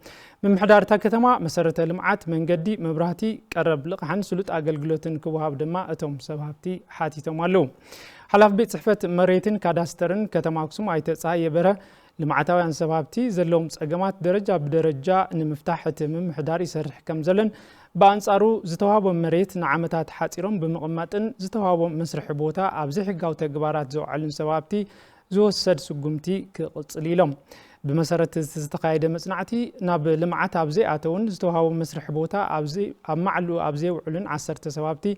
Speaker 3: ምምሕዳር እታ ከተማ መሰረተ ልምዓት መንገዲ መብራህቲ ቀረብ ልቕሓን ስሉጥ ኣገልግሎትን ክወሃብ ድማ እቶም ሰብሃፍቲ ሓቲቶም ኣለው ሓላፍ ቤት ጽሕፈት መሬትን ካዳስተርን ከተማ አክሱም ኣይተጻየ በርሀ ልምዓታውያን ሰብሃፍቲ ዘለዎም ጸገማት ደረጃ ብደረጃ ንምፍታሕ እቲ ምምሕዳር ይሰርሕ ከም ዘለን በአንጻሩ ዝተዋሃቦም መሬት ንዓመታት ሓፂሮም ብምቕማጥን ዝተዋሃቦም መስርሕ ቦታ ኣብ ዘይሕጋዊ ተግባራት ዝውዕሉን ሰብሃፍቲ ዝወሰድ ስጉምቲ ክቕጽል ኢሎም ብመሰረት ዝተካየደ መጽናዕቲ ናብ ልምዓት ኣብ ዘይኣተውን ዝተዋሃቦም መስርሕ ቦታ ኣብ ማዕሉ ኣብ ዘይውዕሉን 10 ሰብሃፍቲ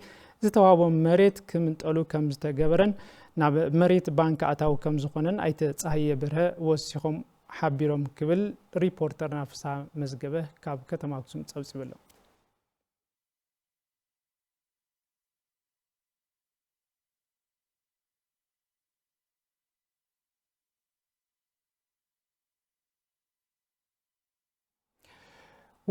Speaker 3: ዝተዋሃቦም መሬት ክምንጠሉ ከም ዝተገበረን ናብ መሬት ባንክ ኣታው ከም ዝኾነን ኣይተጻህየ በርሀ ወሲኾም ሓቢሮም ክብል ሪፖርተር ናፍሳ መዝገበ ካብ ከተማ አክሱም ጸብጺበሎ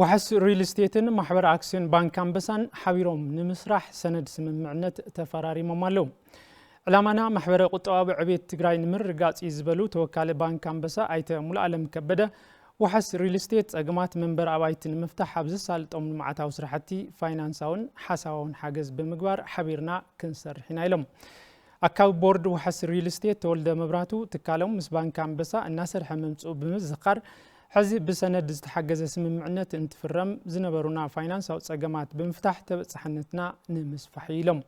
Speaker 3: وحس ريل ستيتن محبر أكسيون بانك أمبسان حبيروم نمسرح سند سممعنت تفراري ممالو علامنا محبر قطواب عبيد تقراي نمر رقاط إزبالو توكال بانك أمبسا أيت مول عالم كبدا وحس ريل ستيت أقمات منبر أبايتن مفتاح حبز السالت أم معتاو سرحتي فاينانساون حساون حاجز بمقبار حبيرنا كنسر حين إلهم أكاو بورد وحس ريل ستيت تولد مبراتو تكالوم مس بانك أمبسا الناصر حممسو بمزقر حزب بسند استحجز سممعنت انتفرم زنبرونا فاينانس أو تصقمات بمفتاح تبصحنتنا نمسفحيلهم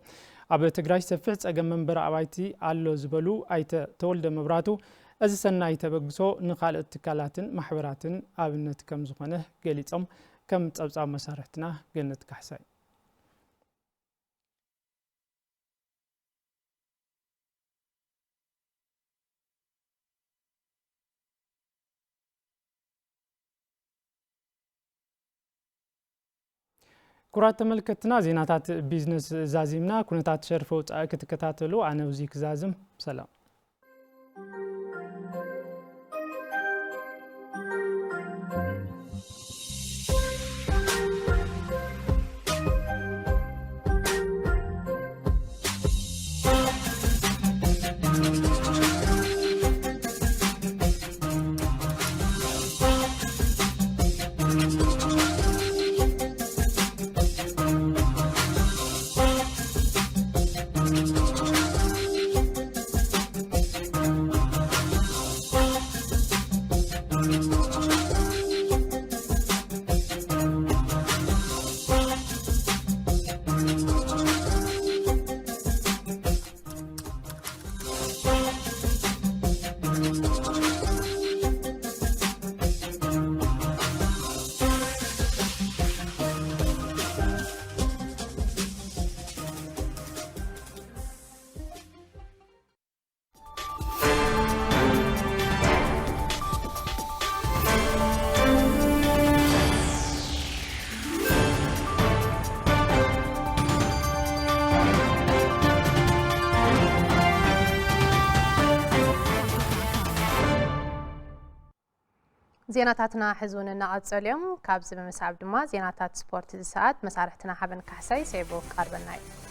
Speaker 3: أبي تجراي سفحت أجمع منبر أبايتي على زبلو أيت تولد مبراتو أز سنة يتبقسو نقال اتكالاتن محوراتن أبنت كم زخنه قليتهم كم تبصع مسارتنا قلنت كحساي كرات ملكتنا زيناتات بيزنس زازمنا كنتات شرفو كتكتاتلو أنا وزيك زازم سلام
Speaker 1: ዜናታትና ሕዝውን እናቐጸልዮም ካብዚ በመሳብ ድማ ዜናታት ስፖርት ሰዓት መሳርሕትና ሓበን ካሕሳይ ሰይቦ ቀርበና እዩ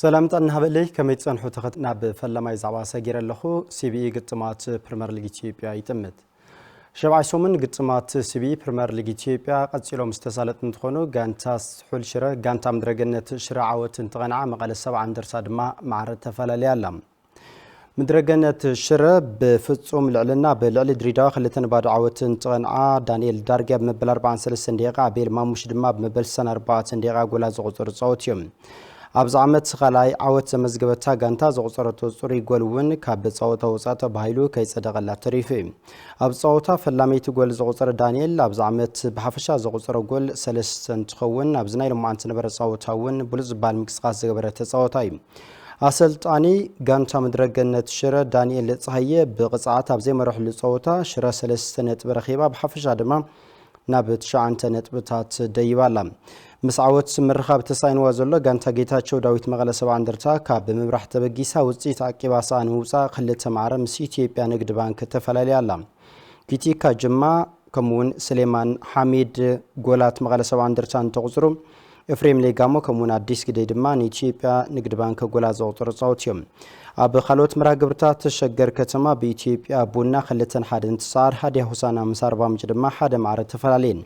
Speaker 6: سلام طن هبلي كم يتصنحو تختنا بفلما يزعوا سجير اللخو CBE قطمات بريمير ليج إثيوبيا يتمت شبع سومن قطمات CBE بريمير ليج إثيوبيا قد سيلو مستسالت نتخونو غانتاس حول شرا غانتا مدرجنة شرا عوت انتغنع مقال السبع عند درساد ما معرض تفلالي علم مدرجنة شرا بفتوم العلنا بالعلي دريدا خلتن بعد عوت انتغنع دانيال دارجا بمبل 43 دقيقة عبيل ماموش دما بمبل سنة 4 دقيقة قولا زغطر صوتيوم أبز عمت خلاي عوت زمزجبتها جانتا زغطرة صوري جولون كاب صوته وصاته بهايلو كي صدق الله تريفي أبز صوته فلامي تقول زغطرة دانيال أبز عمت بحفشة زغطرة جول سلسن تخون أبز نايل ما أنت نبرة صوته ون بلز بالمكس قاس زغبرة صوتاي أصلت أني جانتا مدرجنة شرا دانيال صهية بقطعات أبزي مروح لصوته شرا سلسن تبرخيبة بحفشة دما نبت شعنت نتبتات ديوالا مسعوت سمرخاب تساين وازلو غانتا ጌታቸው ዳዊት መቀለ 70 እንደርታ ካብ በመብራህ ተበጊሳ ውጽኢት አቂባሳን ውጻ ክልተ ማረም ኢትዮጵያ ንግድ ባንክ ተፈላልያላ ጊቲካ ጅማ ከሙን ስሌማን ሐሚድ ጎላት መቀለ 70 እንደርታን ተቆጽሩ ኤፍሬም ሌጋሞ ከሙን አዲስ ግዴ ድማ ኢትዮጵያ ንግድ ባንክ ጎላ ዘውጥር ጻውትዮም አብ ኻሎት ምራ ግብርታ ተሸገር ከተማ በኢትዮጵያ ቡና ክልተን ሐድን ተሳር ሐዲያ ሁሳና ምሳርባ ምጭ ድማ ሐደ ማረ ተፈላልን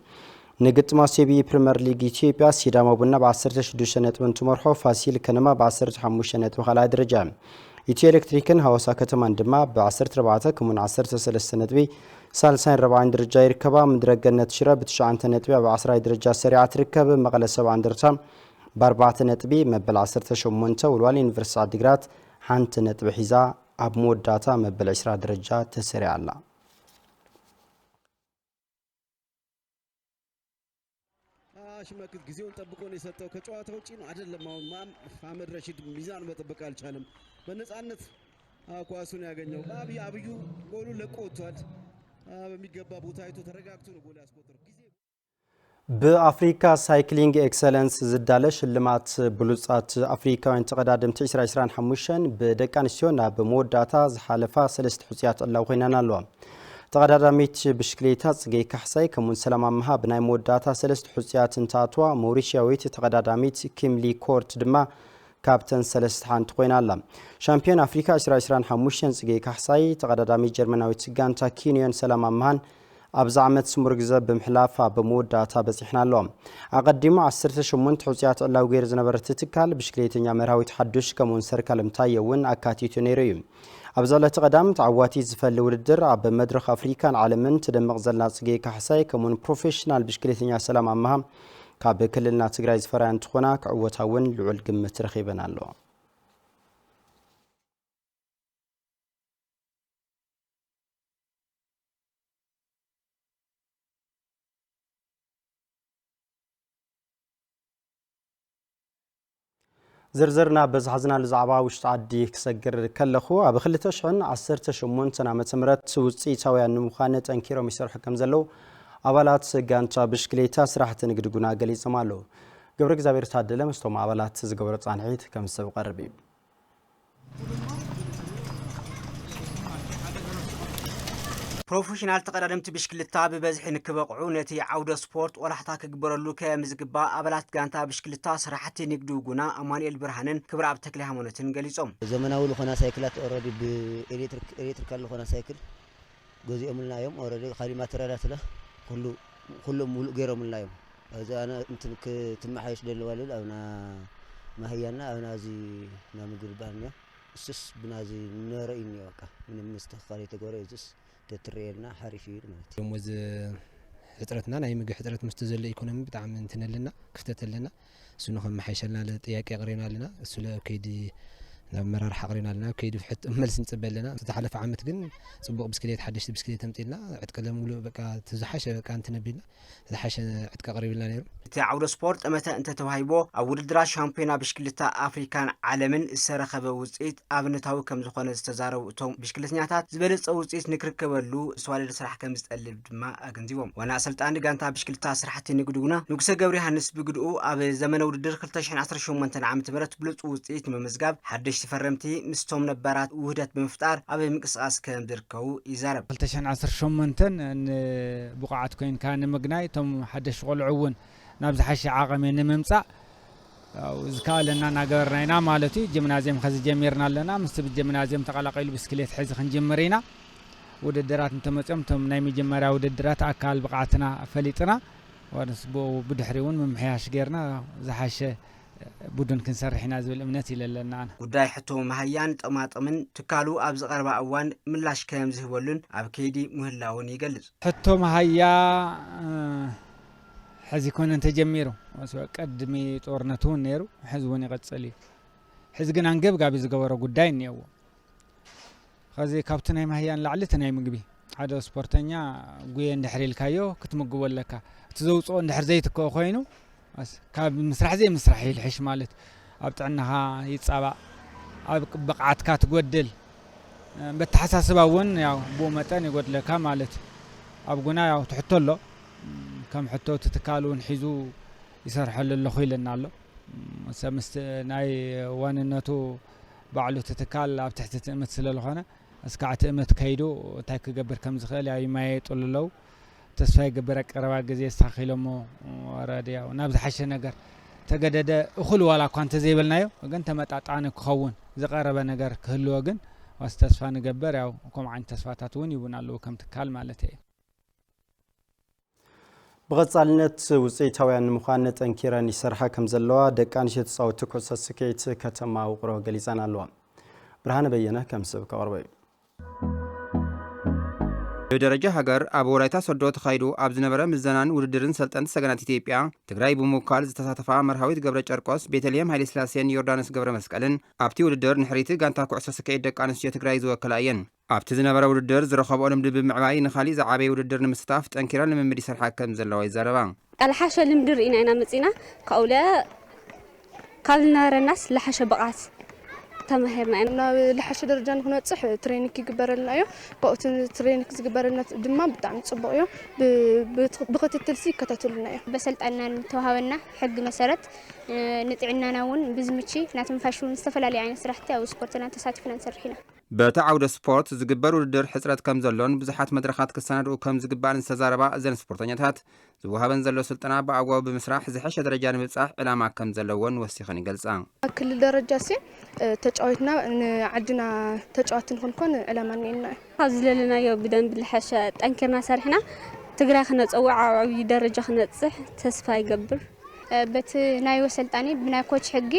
Speaker 6: نقطة CBE بريمير ليج إثيوبيا سيداما بنا ب16 نتمن تمرحو فاسيل كنما ب15 نتمن على درجة إثيو إلكتريكن هوسا كتمان دما ب14 كمن 13 نتبي سالسين 40 درجة يركبا مدرجة نتشرا ب9 نتبي ب10 درجة سريعة تركب مقالة 7 درجة ب4 نتبي مبل 18 والوالي يونيفرسيتي عديغرات حانت نتبي حيزا اب مود داتا مبل 10 درجة تسريع الله
Speaker 8: ሽመክት ጊዜውን ጠብቆ ነው የሰጠው ከጨዋታው ውጪ ነው አይደለም አሁን ማህመድ ረሺድ ሚዛን መጠበቅ አልቻለም በነጻነት ኳሱን ያገኘው አብዩ ጎሉ ለቆ ወጥቷል በሚገባ ቦታ አይቶ ተረጋግቶ ነው ጎል ያስቆጠረው
Speaker 6: በአፍሪካ ሳይክሊንግ ኤክሰለንስ ዝዳለ ሽልማት ብሉጻት አፍሪካውያን ተቀዳደምቲ 2025 በደቃንስዮና በመወዳታ ዝሓለፋ 3 ሕጽያት አላው ኮይናና አለዋ ተቀዳዳሚት ብሽክሌታ ጽጌይ ካሕሳይ ከሙን ሰላም አምሃ ብናይ መወዳታ 3 ሕጽያት እንታቷ ሞሪሺያዊት ተቀዳዳሚት ኪምሊ ኮርት ድማ ካፕተን 3 ሓንት ኮይናላ ሻምፒዮን አፍሪካ 2025 ጽጌይ ካሕሳይ ተቀዳዳሚት ጀርመናዊት ጋንታ ኪንዮን ሰላም አምሃን أبز عمت سمر جذب بمحلافة بمودة تابسيحنا اللهم أقدم 18 حوزيات الله وغير زنبرة تتكال بشكليتين يامرهاوي تحدش كمون سركال متايون أكاتي تونيريوم أبزالة تقدام تعواتي زفل ولدر عب مدرخ أفريكان عالمين تدمغ زلنا تسقي كحساي كمون بروفيشنال بشكليتين يا سلام أمها كاب كلنا تقراي زفران تخوناك عواتاون لعول قمة رخيبنا اللهم زرزرنا بزحزنا لزعبا وشت عدي كسجر كلخو أب خلتشحن 18 عام تمرت وصيتاويا نمخانه انكيرو مسر حكم زلو አባላት ጋንታ ብሽክሌታ ስራሕት ንግድ ጉና ገሊጾም አለው ገብረ እግዚአብሔር ታደለ መስቶም አባላት ዝገብረ ጻንሒት ከምሰብ ቀርቢ
Speaker 9: ፕሮፌሽናል ተቀዳደምቲ ብሽክሌታ በበዝሒ ንክበቅዑ ነቲ ዓውደ ስፖርት ወላሕታ ክግበረሉ ከምዝግባ አባላት ጋንታ ብሽክሌታ ስራሕቲ ንግድ ጉና አማኑኤል ብርሃንን ክብረ አብ ተክለ ሃይማኖትን ገሊጾም
Speaker 10: ዘመናዊ ለኾና ሳይክላት ኦሬዲ በኤሌክትሪካል ለኾና ሳይክል ገዚኦምልናዮም ኦሬዲ ካሊ ማተሪያላት ኩሉ ሙሉ ገይሮምልናዮም እዚ አነ እንትን ክትመሓየሽ ደለዋል አብና ማህያና አብና እዚ ናምግር ባርኛ እስስ ብናዚ ነረኢኒ በቃ ምንም ምስተኻሪ ተጎረ እዚስ ተትሬልና ሓሪፍ ይል ማለት
Speaker 13: ደሞዝ ሕጥረትና ናይ ምግብ ሕጥረት ምስተ ዘለ ኢኮኖሚ ብጣዕሚ እንትነልና ክፍተተልና እሱ ንኸም መሓይሸልና ለጥያቄ ቀሪና ለና እሱ ለከይዲ ናብ መራር ሓቅሪና ኣለና ከይዱ ፍሕጥ መልስ ንጽበለና ዝተሓለፈ ዓመት ግን ጽቡቕ ብስክሌት ሓደሽቲ ብስክሌት ተምፂልና ዕጥቅለ ሙሉ በቃ ተዝሓሸ በቃ እንትነቢልና ዝሓሸ ዕጥቃ ቀሪብልና ነይሩ
Speaker 9: እቲ ዓውደ ስፖርት ጠመተ እንተተዋሂቦ ኣብ ውድድራት ሻምፒዮና ብሽክሌታ ኣፍሪካን ዓለምን ዝተረኸበ ውፅኢት ኣብነታዊ ከም ዝኾነ ዝተዛረቡ እቶም ብሽክሌተኛታት ዝበለጸ ውፅኢት ንክርከበሉ ዝተዋለደ ስራሕ ከም ዝጠልብ ድማ ኣገንዚቦም ዋና ኣሰልጣኒ ጋንታ ብሽክሌታ ስራሕቲ ንግዱና ንጉሰ ገብረ ዮሃንስ ብግድኡ ኣብ ዘመነ ውድድር 2018 ዓ.ም ብሉጽ ውፅኢት መመዝጋብ ሓደሽቲ ፈረምቲ ምስቶም ነበራት ውህደት ብምፍጣር ኣብ ምንቅስቓስ ከም ዝርከቡ ይዛረብ
Speaker 11: 2018 ንብቕዓት ኮይንካ ንምግናይ እቶም ሓደሽ ቆልዑ እውን ናብ ዝሓሸ ዓቐመ ንምምጻእ ዝካለና ናገርና ኢና ማለት እዩ ጂምናዚየም ከዚ ጀሚርና ኣለና ምስ ጂምናዚየም ተቀላቀሉ ብስክሌት ሕዚ ክንጀምር ኢና ውድድራት እንተመጽኦም ቶም ናይ መጀመርያ ውድድራት ኣካል ብቕዓትና ፈሊጥና ወርስቦ ብድሕሪውን ምምሕያሽ ጌርና ዝሓሸ ቡድን ክንሰርሕና ዝብል እምነት ይለለና
Speaker 9: ጉዳይ ሕቶ መሃያን ጠማጥምን ትካሉ ኣብ ዝቐርባ እዋን ምላሽ ከም ዝህበሉን ኣብ ከይዲ ምህላውን ይገልጽ
Speaker 11: ሕቶ መሃያ ሕዚ ኮነ ተጀሚሩ ቀድሚ ጦርነቱ ነይሩ ሕዚ እውን ይቀጽል ሕዚ ግን አንገብጋቢ ዝገበረ ጉዳይ ነይዎ ከዚ ካብቲ ናይ መሃያን ላዕሊ ናይ ምግቢ ሓደ ስፖርተኛ ጉየ እንድሕሪልካዮ ክትምግበለካ እቲ ዘውፅኦ እንድሕር ዘይትከኦ ኮይኑ ካብ ምስራሕ ዘይ ምስራሕ ይልሕሽ ማለት ኣብ ጥዕናኻ ይጻባእ ኣብ ብቕዓትካ ትጎድል በተሓሳስባ እውን ያው ብኡ መጠን ይጎድለካ ማለት ኣብ ጉና ያው ትሕተሎ ከም ሕቶ ትትካሉ ሒዙ ይሰርሐሉ ኣለኹ ኢለና ኣሎ ሰምስት ናይ ዋንነቱ ባዕሉ ትትካል ኣብ ትሕቲ ትእምት ስለዝኾነ እስካዕ ትእምት ከይዱ እንታይ ክገብር ከም ዝኽእል ያው ይማየጡልለው ተስፋ ይግበር ቀረባ ግዜ ስታኺሎሞ ወራዲያው ናብ ዝሓሸ ነገር ተገደደ እኹል ዋላ እኳ እንተዘይበልናዮ ግን ተመጣጣኒ ክኸውን ዝቀረበ ነገር ክህልዎ ግን ዋስ ተስፋ ንገበር ያው ከም ዓይነታት ተስፋታት እውን ይቡን ኣለዎ ከም ትካል ማለት እዩ
Speaker 6: ብቐጻልነት ውፅኢታውያን ንምዃን ጠንኪረን ይሰርሓ ከም ዘለዋ ደቂ ኣንስትዮ ተፃወቲ ኩዕሶ ስኬት ከተማ ውቕሮ ገሊፀን ኣለዋ ብርሃነ በየነ ከም ሰብ ከቕርበ እዩ
Speaker 12: በደረጃ ሀገር ኣብ ወላይታ ሶዶ ተኻይዱ ኣብ ዝነበረ ምዘናን ውድድርን ሰልጠንቲ ሰገናት ኢትዮጵያ ትግራይ ብምውካል ዝተሳተፋ መርሃዊት ገብረ ጨርቆስ ቤተልሔም ሃይለ ስላሴን ዮርዳኖስ ገብረ መስቀልን ኣብቲ ውድድር ንሕሪቲ ጋንታ ኩዕሶ ስኬት ደቂ ኣንስትዮ ትግራይ ዝወከላ እየን ኣብቲ ዝነበረ ውድድር ዝረኸብኦ ልምዲ ብምዕባይ ንኻሊእ ዝዓበየ ውድድር ንምስታፍ ጠንኪረን ልምምድ ይሰርሓ ከም ዘለዋ ይዛረባ
Speaker 14: ኣልሓሸ ልምዲ ርኢና ኢና መፂና ካውለ ካብ ዝነበረናስ ዝሓሸ ብቕዓት ተማሂርና ኢና ናብ ዝሓሸ ደረጃ ንክንበፅሕ ትሬኒንግ ይግበረልና እዩ ብኦት ትሬኒንግ ዝግበረልና ድማ ብጣዕሚ ጽቡቕ እዩ ብክትትል ይከታተሉና እዩ በሰልጣንና ተዋሃበና ሕጊ መሰረት ንጥዕናና እውን ብዝምቺ ናትንፋሽውን ዝተፈላለዩ ዓይነት ስራሕቲ ኣብ ስፖርትና ተሳቲፍና ንሰርሕ ኢና
Speaker 12: በቲ ዓውደ ስፖርት ዝግበር ውድድር ሕፅረት ከም ዘሎን ብዙሓት መድረኻት ክሰናድኡ ከም ዝግባእን ዝተዛረባ እዘን ስፖርተኛታት ዝወሃበን ዘሎ ስልጠና ብኣግባቡ ብምስራሕ ዝሓሸ ደረጃ ንምብፃሕ ዕላማ ከም ዘለዎን ወሲኸን ይገልጻ
Speaker 15: ኣብ ክልል ደረጃ ተጫወትና ንዓድና ተጫዋቲ ንክንኮን ዕላማ ነና
Speaker 14: ካብ ዝለለናዮ ብደንብ ዝሓሸ ጠንኪርና ሰርሕና ትግራይ ክነፀውዕ ዓብዪ ደረጃ ክነፅሕ ተስፋ ይገብር በቲ ናይ ወሰልጣኒ ብናይ ኮች ሕጊ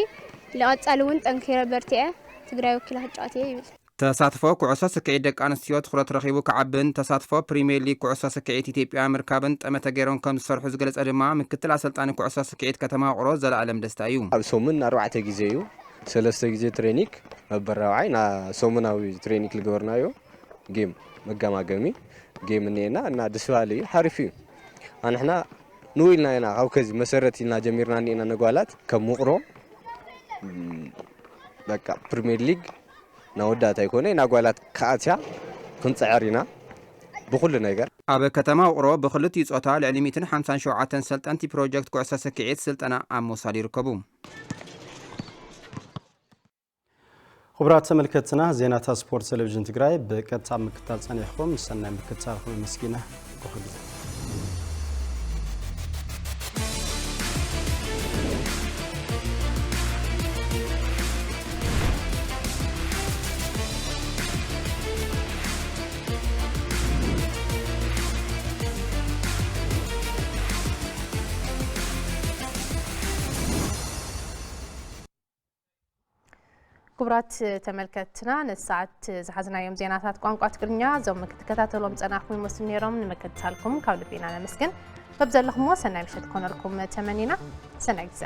Speaker 14: ዝቐጻሊ እውን ጠንኪረ በርቲዐ ትግራይ ወኪላ ክጫወት እየ ይብል
Speaker 12: ተሳትፎ ኩዕሶ ስክዒት ደቂ ኣንስትዮ ትኩረት ረኺቡ ክዓብን ተሳትፎ ፕሪምየር ሊግ ኩዕሶ ስክዒት ኢትዮጵያ ምርካብን ጠመተ ገይሮም ከም ዝሰርሑ ዝገለጸ ድማ ምክትል ኣሰልጣኒ ኩዕሶ ስክዒት ከተማ ውቕሮ ዘለኣለም ደስታ እዩ
Speaker 16: ኣብ ሰሙን 4 ግዜ እዩ 3 ግዜ ትሬኒንግ መበራውዓይ ና ሰሙናዊ ትሬኒንግ ልገበርናዮ ጌም መጋማገሚ ጌም ነና እና ደስባሊ ሓሪፍ እዩ ኣንሕና ንውኢልና ኢና ካብ ከዚ መሰረት ኢልና ጀሚርና ነና ነጓላት ከም ውቕሮ በቃ ፕሪምየር ሊግ ናወዳታ ይኮነ ናጓላት ከኣትያ ክንፅዕሪና ብኩሉ ነገር
Speaker 12: ኣብ ከተማ ውቕሮ ብክልቲኡ ፆታ ልዕሊ 157 ሰልጠንቲ ፕሮጀክት ኩዕሶ ስክዒት ስልጠና ኣብ ምውሳድ ይርከቡ
Speaker 6: ክቡራት ተመልከትና ዜናታት ስፖርት ቴሌቪዥን ትግራይ ብቀጥታ ምክታል ጸኒሕኩም ሰናይ ምክታልኩም መስኪና ኮኽሉ
Speaker 1: ክቡራት ተመልከትና ንሰዓት ዝሓዝናዮም ዜናታት ቋንቋ ትግርኛ ዞም ክትከታተሎም ጸናሕኩም ይመስሉ ነይሮም ንምክትታልኩም ካብ ልቤና ነመስግን በብዘለኹምዎ ሰናይ ምሽት ኮነርኩም ተመኒና ሰናይ ግዜ